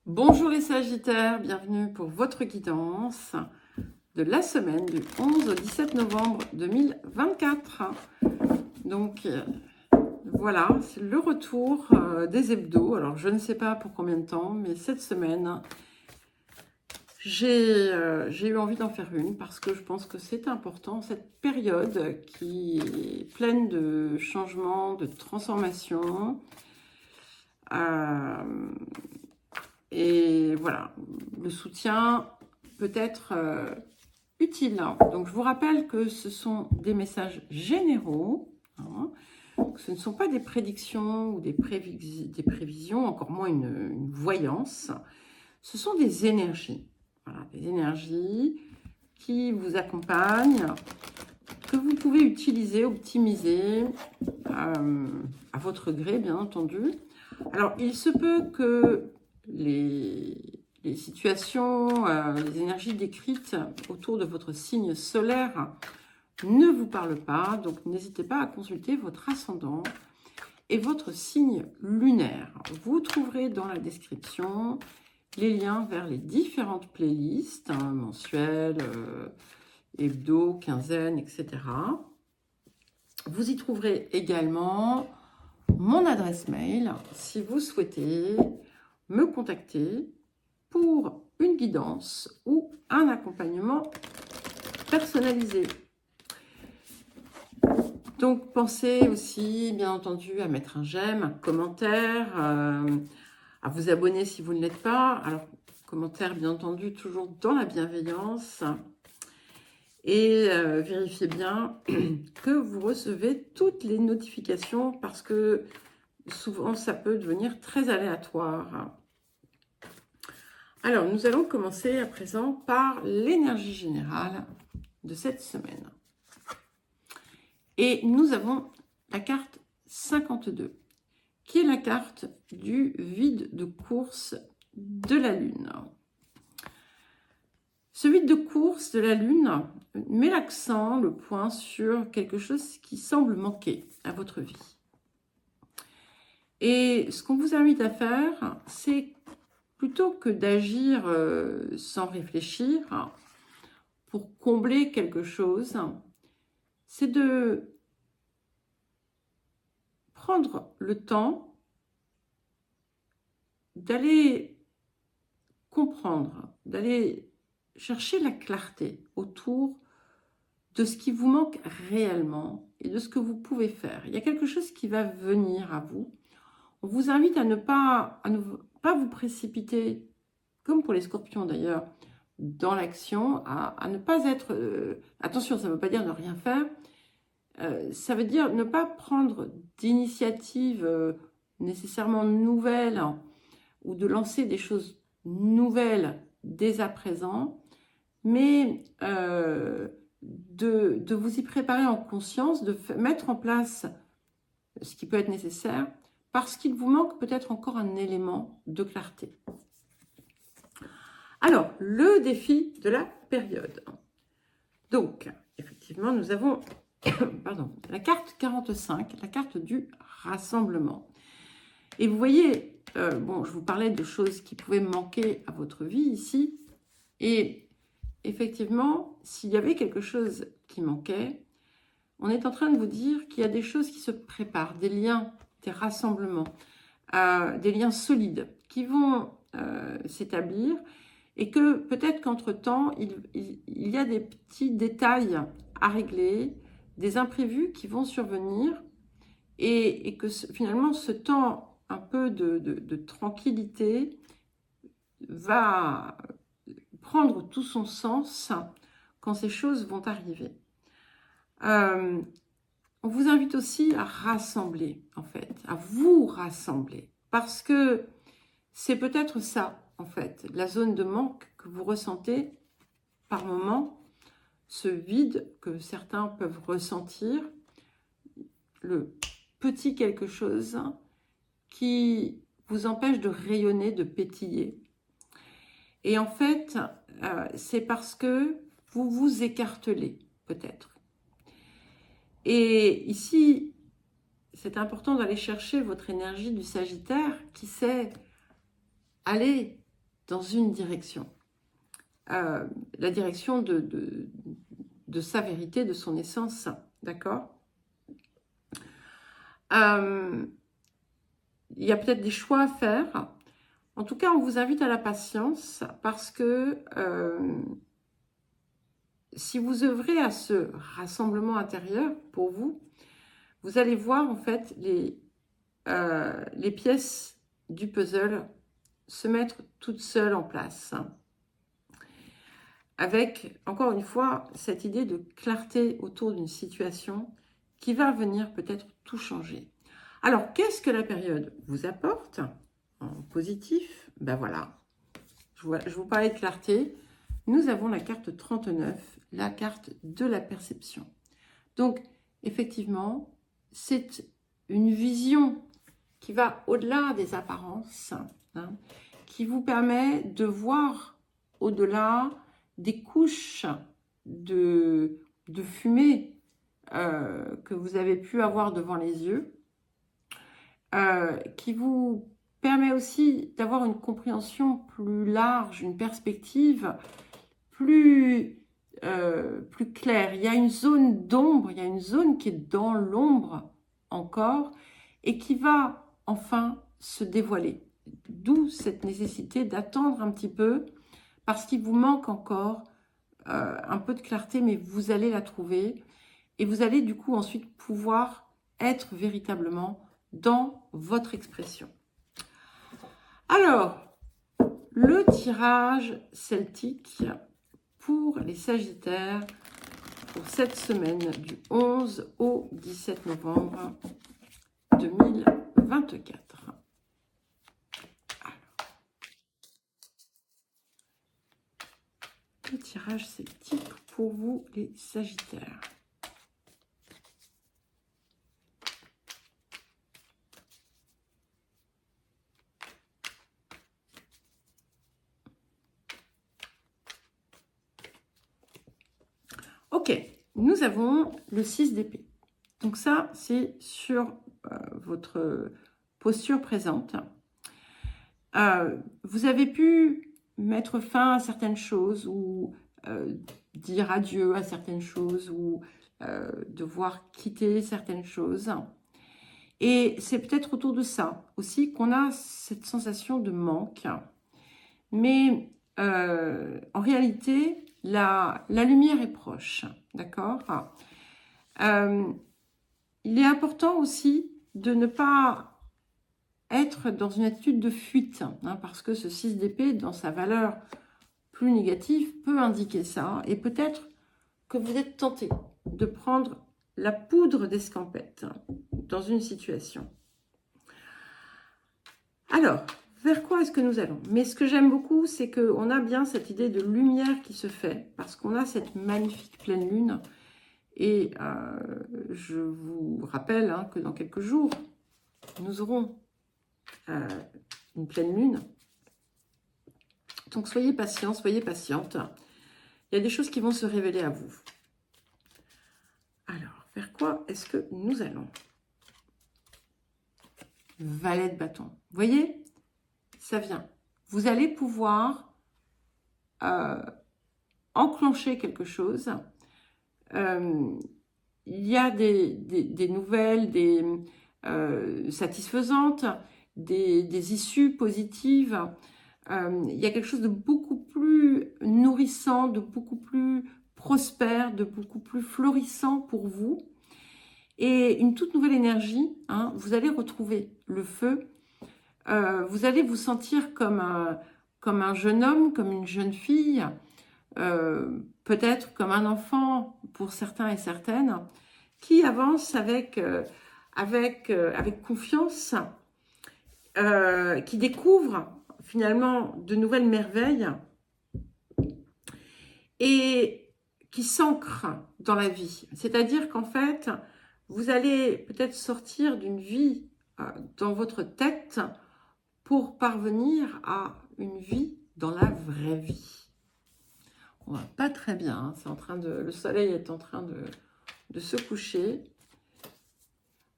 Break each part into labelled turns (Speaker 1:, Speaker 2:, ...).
Speaker 1: Bonjour les Sagittaires, bienvenue pour votre guidance de la semaine du 11 au 17 novembre 2024. Donc voilà, c'est le retour des hebdos. Alors je ne sais pas pour combien de temps, mais cette semaine, j'ai eu envie d'en faire une parce que je pense que c'est important, cette période qui est pleine de changements, de transformations. Et voilà, le soutien peut être utile. Donc je vous rappelle que ce sont des messages généraux, hein, ce ne sont pas des prédictions ou des prévisions, encore moins une voyance. Ce sont des énergies, voilà, des énergies qui vous accompagnent, que vous pouvez utiliser, optimiser à votre gré, bien entendu. Alors, il se peut que les situations, les énergies décrites autour de votre signe solaire ne vous parlent pas, donc n'hésitez pas à consulter votre ascendant et votre signe lunaire. Vous trouverez dans la description les liens vers les différentes playlists, hein, mensuelles, hebdo, quinzaine, etc. Vous y trouverez également mon adresse mail si vous souhaitez me contacter pour une guidance ou un accompagnement personnalisé. Donc pensez aussi bien entendu à mettre un j'aime, un commentaire, à vous abonner si vous ne l'êtes pas. Alors commentaire bien entendu toujours dans la bienveillance. Et vérifiez bien que vous recevez toutes les notifications parce que souvent ça peut devenir très aléatoire. Alors nous allons commencer à présent par l'énergie générale de cette semaine. Et nous avons la carte 52, qui est la carte du vide de course de la Lune. Ce vide de course de la Lune met l'accent, le point sur quelque chose qui semble manquer à votre vie. Et ce qu'on vous invite à faire, c'est plutôt que d'agir sans réfléchir pour combler quelque chose, c'est de prendre le temps d'aller comprendre, d'aller chercher la clarté autour de ce qui vous manque réellement et de ce que vous pouvez faire. Il y a quelque chose qui va venir à vous. On vous invite à ne pas vous précipiter, comme pour les scorpions d'ailleurs, dans l'action, à ne pas être... attention, ça ne veut pas dire ne rien faire. Ça veut dire ne pas prendre d'initiative nécessairement nouvelle, hein, ou de lancer des choses nouvelles dès à présent, mais de vous y préparer en conscience, de mettre en place ce qui peut être nécessaire, parce qu'il vous manque peut-être encore un élément de clarté. Alors, le défi de la période. Donc, effectivement, nous avons pardon, la carte 45, la carte du rassemblement. Et vous voyez, bon, je vous parlais de choses qui pouvaient manquer à votre vie ici. Et effectivement, s'il y avait quelque chose qui manquait, on est en train de vous dire qu'il y a des choses qui se préparent, des liens, des rassemblements, des liens solides qui vont s'établir et que peut-être qu'entre-temps, il y a des petits détails à régler, des imprévus qui vont survenir et que finalement ce temps un peu de tranquillité va prendre tout son sens quand ces choses vont arriver. On vous invite aussi à rassembler, en fait, à vous rassembler, parce que c'est peut-être ça, en fait, la zone de manque que vous ressentez par moment, ce vide que certains peuvent ressentir, le petit quelque chose qui vous empêche de rayonner, de pétiller. Et en fait, c'est parce que vous vous écartelez, peut-être. Et ici, c'est important d'aller chercher votre énergie du Sagittaire qui sait aller dans une direction. La direction de sa vérité, de son essence, d'accord? Il y a peut-être des choix à faire. En tout cas, on vous invite à la patience parce que si vous œuvrez à ce rassemblement intérieur pour vous, vous allez voir en fait les pièces du puzzle se mettre toutes seules en place. Avec, encore une fois, cette idée de clarté autour d'une situation qui va venir peut-être tout changer. Alors, qu'est-ce que la période vous apporte en positif? Ben voilà, je vous parlais de clarté. Nous avons la carte 39, la carte de la perception. Donc, effectivement, c'est une vision qui va au-delà des apparences, hein, qui vous permet de voir au-delà des couches de fumée que vous avez pu avoir devant les yeux, qui vous permet aussi d'avoir une compréhension plus large, une perspective plus claire. Il y a une zone d'ombre, il y a une zone qui est dans l'ombre encore et qui va enfin se dévoiler. D'où cette nécessité d'attendre un petit peu parce qu'il vous manque encore un peu de clarté, mais vous allez la trouver et vous allez du coup ensuite pouvoir être véritablement dans votre expression. Alors, le tirage celtique pour les Sagittaires pour cette semaine du 11 au 17 novembre 2024. Alors, le tirage celtique pour vous les Sagittaires. Ok, nous avons le 6 d'épée. Donc ça, c'est sur votre posture présente. Vous avez pu mettre fin à certaines choses ou dire adieu à certaines choses ou devoir quitter certaines choses. Et c'est peut-être autour de ça aussi qu'on a cette sensation de manque. Mais en réalité, la lumière est proche, d'accord? Il est important aussi de ne pas être dans une attitude de fuite, hein, parce que ce 6 d'épée, dans sa valeur plus négative, peut indiquer ça. Et peut-être que vous êtes tenté de prendre la poudre d'escampette dans une situation. Alors, vers quoi est-ce que nous allons? Mais ce que j'aime beaucoup, c'est qu'on a bien cette idée de lumière qui se fait, parce qu'on a cette magnifique pleine lune. Et je vous rappelle hein, que dans quelques jours, nous aurons une pleine lune. Donc, soyez patients, soyez patientes. Il y a des choses qui vont se révéler à vous. Alors, vers quoi est-ce que nous allons? Valet de bâton. Vous voyez? Ça vient. Vous allez pouvoir enclencher quelque chose. Il y a des nouvelles, satisfaisantes, des issues positives. Il y a quelque chose de beaucoup plus nourrissant, de beaucoup plus prospère, de beaucoup plus florissant pour vous. Et une toute nouvelle énergie, hein, vous allez retrouver le feu. Vous allez vous sentir comme un jeune homme, comme une jeune fille, peut-être comme un enfant pour certains et certaines, qui avance avec confiance, qui découvre finalement de nouvelles merveilles et qui s'ancre dans la vie. C'est-à-dire qu'en fait, vous allez peut-être sortir d'une vie dans votre tête pour parvenir à une vie dans la vraie vie. On va pas très bien, hein, c'est en train de, le soleil est en train de se coucher.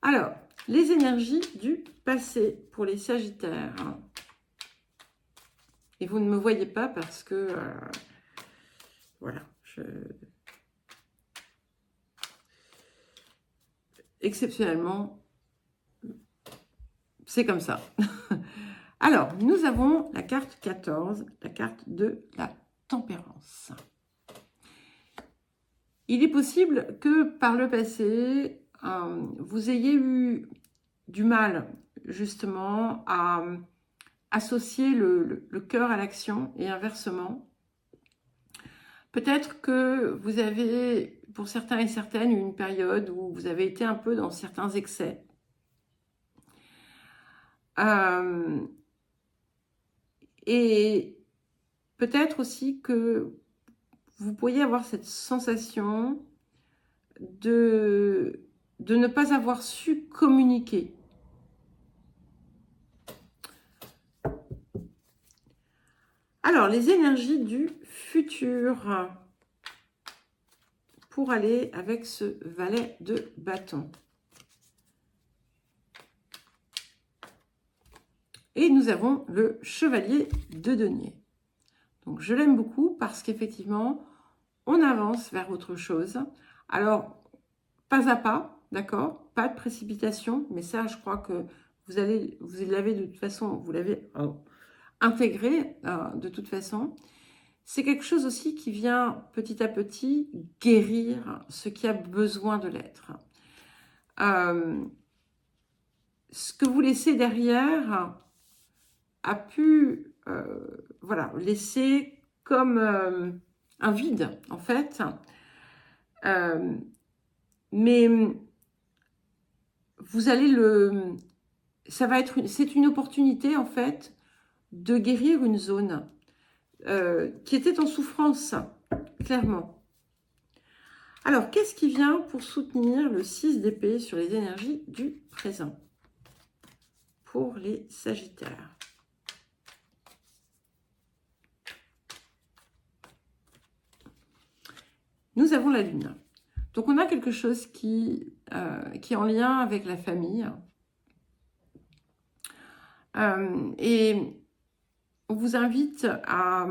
Speaker 1: Alors, les énergies du passé pour les Sagittaires. Et vous ne me voyez pas parce que, voilà, exceptionnellement, c'est comme ça. Alors, nous avons la carte 14, la carte de la tempérance. Il est possible que par le passé, vous ayez eu du mal justement à associer le cœur à l'action et inversement. Peut-être que vous avez, pour certains et certaines, une période où vous avez été un peu dans certains excès. Et peut-être aussi que vous pourriez avoir cette sensation de ne pas avoir su communiquer. Alors, les énergies du futur pour aller avec ce valet de bâton. Et nous avons le chevalier de denier. Donc, je l'aime beaucoup parce qu'effectivement, on avance vers autre chose. Alors, pas à pas, d'accord? Pas de précipitation, mais ça, je crois que vous l'avez de toute façon, vous l'avez intégré de toute façon. C'est quelque chose aussi qui vient petit à petit guérir ce qui a besoin de l'être. Ce que vous laissez derrière a pu voilà, laisser comme un vide, en fait. Mais vous allez c'est une opportunité, en fait, de guérir une zone qui était en souffrance, clairement. Alors, qu'est-ce qui vient pour soutenir le 6 d'épée sur les énergies du présent pour les Sagittaires? Nous avons la Lune. Donc, on a quelque chose qui est en lien avec la famille. Et on vous invite à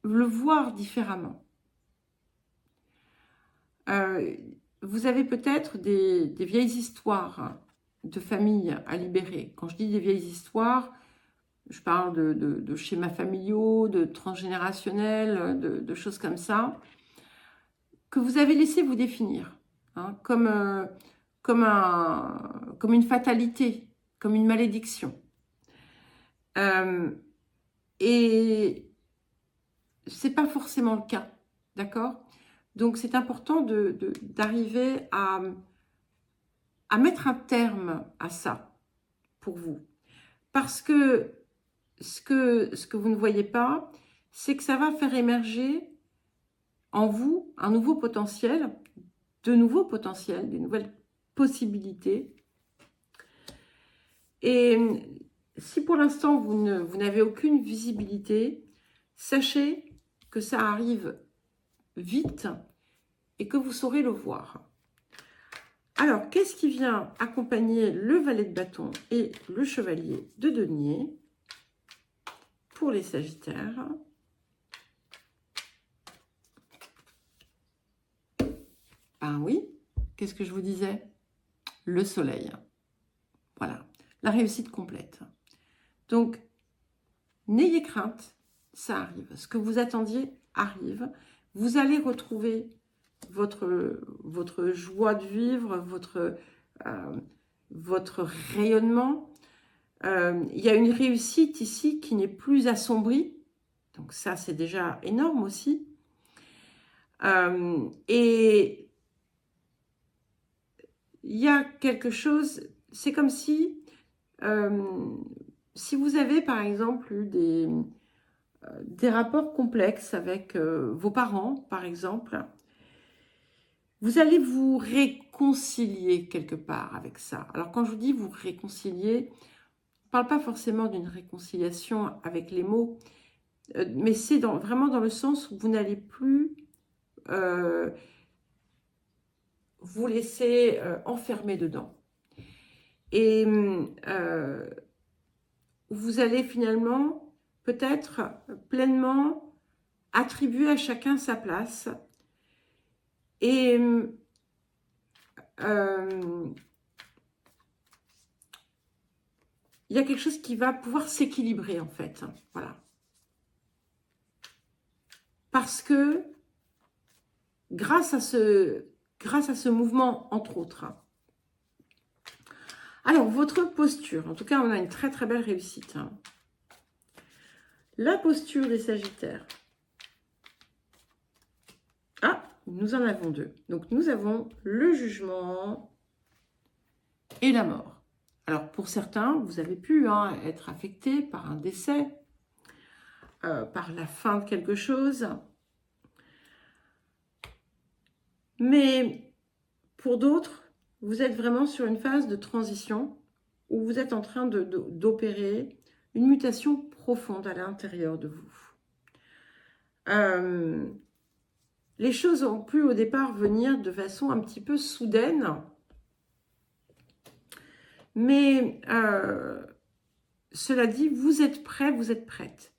Speaker 1: le voir différemment. Vous avez peut-être des vieilles histoires de famille à libérer. Quand je dis des vieilles histoires, je parle de schémas familiaux, de transgénérationnels, de choses comme ça, que vous avez laissé vous définir, hein, comme une fatalité, comme une malédiction. Et c'est pas forcément le cas, d'accord? Donc c'est important d'arriver à mettre un terme à ça pour vous. Parce que ce que vous ne voyez pas, c'est que ça va faire émerger en vous un nouveau potentiel, de nouveaux potentiels, des nouvelles possibilités. Et si pour l'instant vous n'avez aucune visibilité, sachez que ça arrive vite et que vous saurez le voir. Alors, qu'est-ce qui vient accompagner le valet de bâton et le chevalier de denier pour les Sagittaires? Ben oui, qu'est-ce que je vous disais? Le soleil. Voilà, la réussite complète. Donc, n'ayez crainte, ça arrive. Ce que vous attendiez arrive. Vous allez retrouver votre joie de vivre, votre rayonnement. Il y a une réussite ici qui n'est plus assombrie. Donc ça, c'est déjà énorme aussi. Et il y a quelque chose, c'est comme si vous avez par exemple eu des rapports complexes avec vos parents, par exemple, vous allez vous réconcilier quelque part avec ça. Alors quand je vous dis vous réconcilier, on ne parle pas forcément d'une réconciliation avec les mots, mais c'est vraiment dans le sens où vous n'allez plus vous laisser enfermer dedans. et vous allez finalement peut-être pleinement attribuer à chacun sa place. Et il y a quelque chose qui va pouvoir s'équilibrer en fait. Voilà. Parce que grâce à ce mouvement, entre autres. Alors, votre posture, en tout cas, on a une très très belle réussite. La posture des Sagittaires. Ah, nous en avons deux. Donc, nous avons le jugement et la mort. Alors, pour certains, vous avez pu être affecté par un décès, par la fin de quelque chose. Mais pour d'autres, vous êtes vraiment sur une phase de transition où vous êtes en train d'opérer une mutation profonde à l'intérieur de vous. Les choses ont pu au départ venir de façon un petit peu soudaine, mais cela dit, vous êtes prêts, vous êtes prête.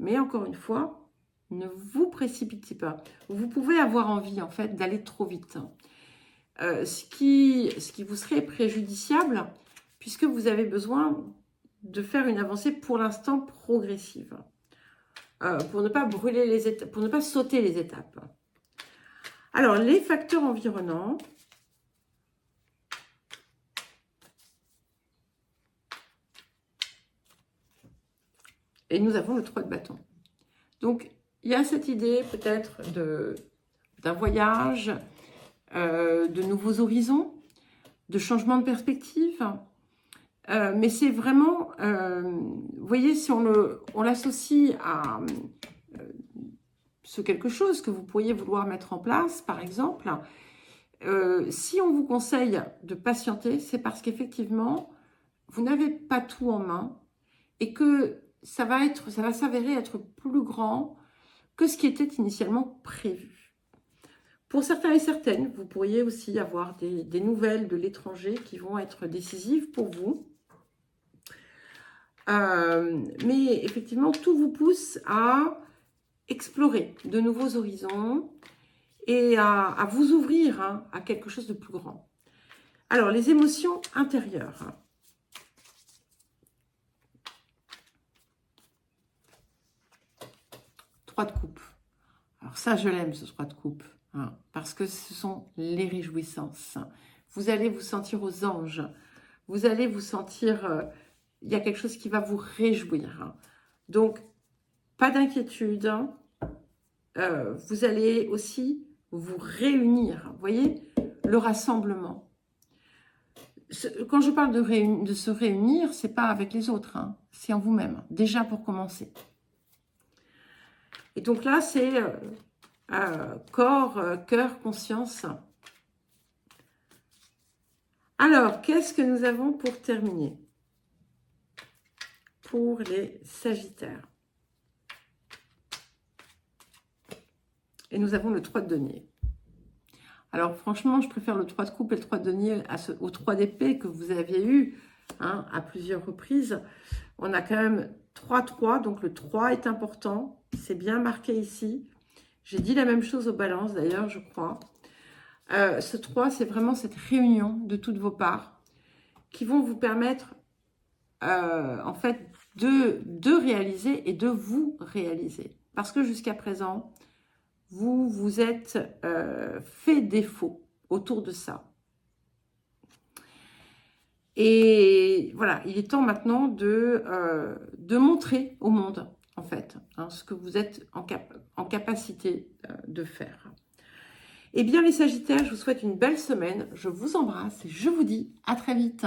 Speaker 1: Mais encore une fois, ne vous précipitez pas. Vous pouvez avoir envie en fait d'aller trop vite. Ce qui vous serait préjudiciable, puisque vous avez besoin de faire une avancée pour l'instant progressive, pour ne pas brûler les étapes, pour ne pas sauter les étapes. Alors, les facteurs environnants. Et nous avons le 3 de bâton. Donc, il y a cette idée peut-être d'un voyage, de nouveaux horizons, de changement de perspective. Mais c'est vraiment, vous voyez, si on l'associe à ce quelque chose que vous pourriez vouloir mettre en place, par exemple, si on vous conseille de patienter, c'est parce qu'effectivement, vous n'avez pas tout en main et que ça va s'avérer être plus grand que ce qui était initialement prévu. Pour certains et certaines, vous pourriez aussi avoir des nouvelles de l'étranger qui vont être décisives pour vous. Mais effectivement, tout vous pousse à explorer de nouveaux horizons et à vous ouvrir à quelque chose de plus grand. Alors, les émotions intérieures. Trois de coupe. Alors ça, je l'aime, ce 3 de coupe, parce que ce sont les réjouissances. Vous allez vous sentir aux anges. Vous allez vous sentir... il y a quelque chose qui va vous réjouir. Donc, pas d'inquiétude. Vous allez aussi vous réunir. Vous voyez, le rassemblement. Quand je parle de se réunir, c'est pas avec les autres, c'est en vous-même, déjà pour commencer. Et donc là, c'est corps, cœur, conscience. Alors, qu'est-ce que nous avons pour terminer? Pour les Sagittaires. Et nous avons le 3 de denier. Alors franchement, je préfère le 3 de coupe et le 3 de denier au 3 d'épée que vous aviez eu à plusieurs reprises. On a quand même 3-3, donc le 3 est important. C'est bien marqué ici. J'ai dit la même chose aux balances d'ailleurs, je crois. Ce 3, c'est vraiment cette réunion de toutes vos parts qui vont vous permettre en fait de réaliser et de vous réaliser. Parce que jusqu'à présent, vous vous êtes fait défaut autour de ça. Et voilà, il est temps maintenant de montrer au monde, en fait, ce que vous êtes en capacité de faire. Eh bien, les Sagittaires, je vous souhaite une belle semaine. Je vous embrasse et je vous dis à très vite.